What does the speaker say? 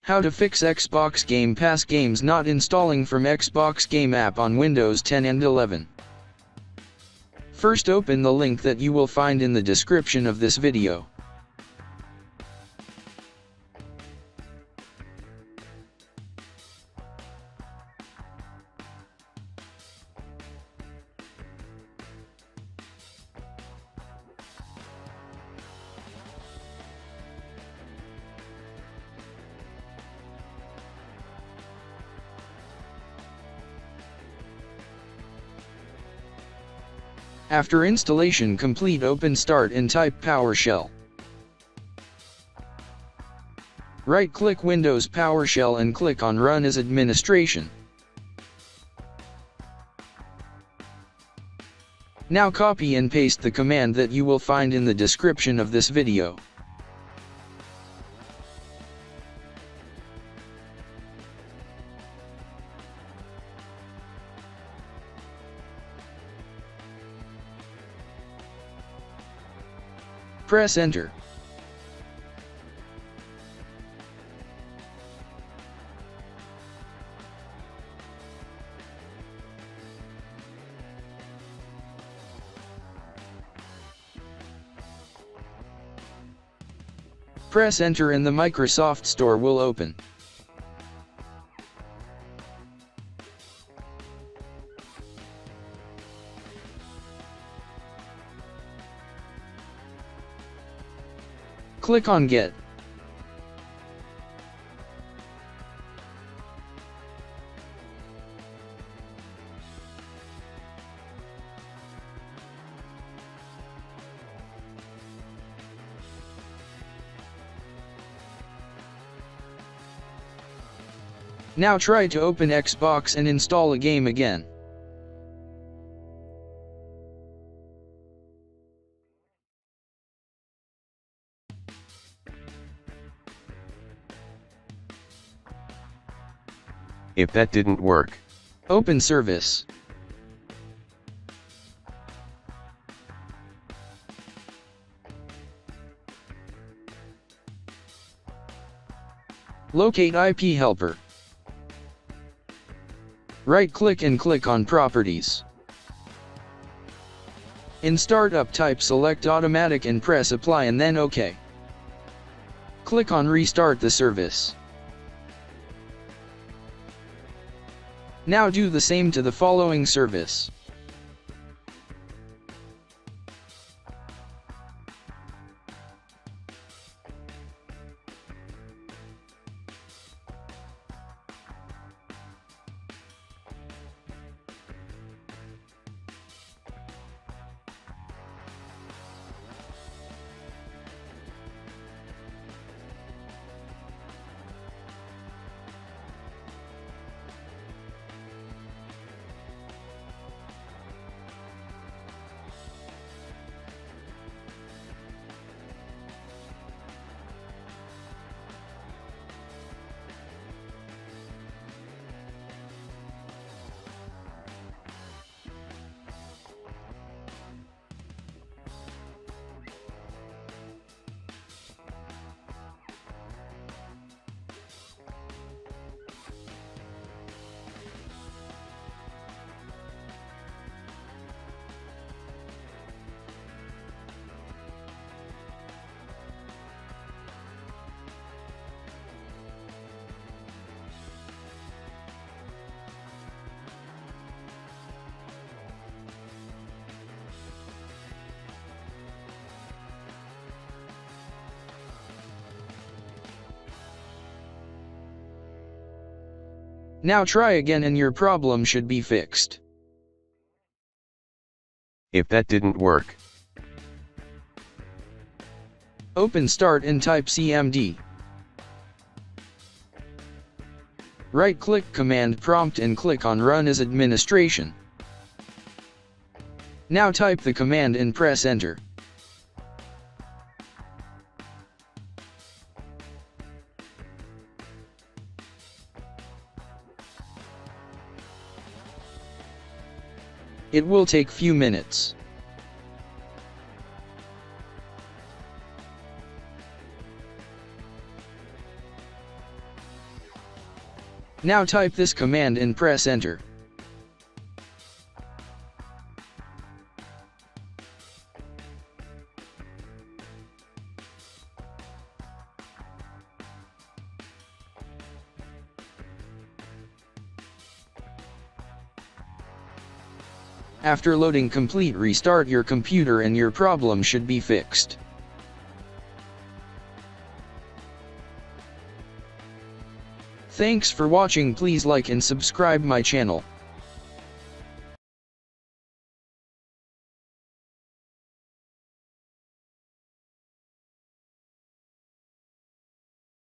How to fix Xbox Game Pass games not installing from Xbox Game app on Windows 10 and 11. First, open the link that you will find in the description of this video. After installation complete, open Start and type PowerShell. Right-click Windows PowerShell and click on Run as Administration. Now copy and paste the command that you will find in the description of this video. Press Enter. Press Enter and the Microsoft Store will open. Click on Get. Now try to open Xbox and install a game again. If that didn't work, open Service. Locate iphelper. Right-click and click on Properties. In Startup, type Select Automatic and press Apply and then OK. Click on Restart the service. Now do the same to the following service. Now try again and your problem should be fixed. If that didn't work, open Start and type CMD. Right-click Command Prompt and click on Run as Administration. Now type the command and press Enter. It will take few minutes. Now type this command and press enter. After loading complete, restart your computer and your problem should be fixed. Thanks for watching. Please like and subscribe my channel.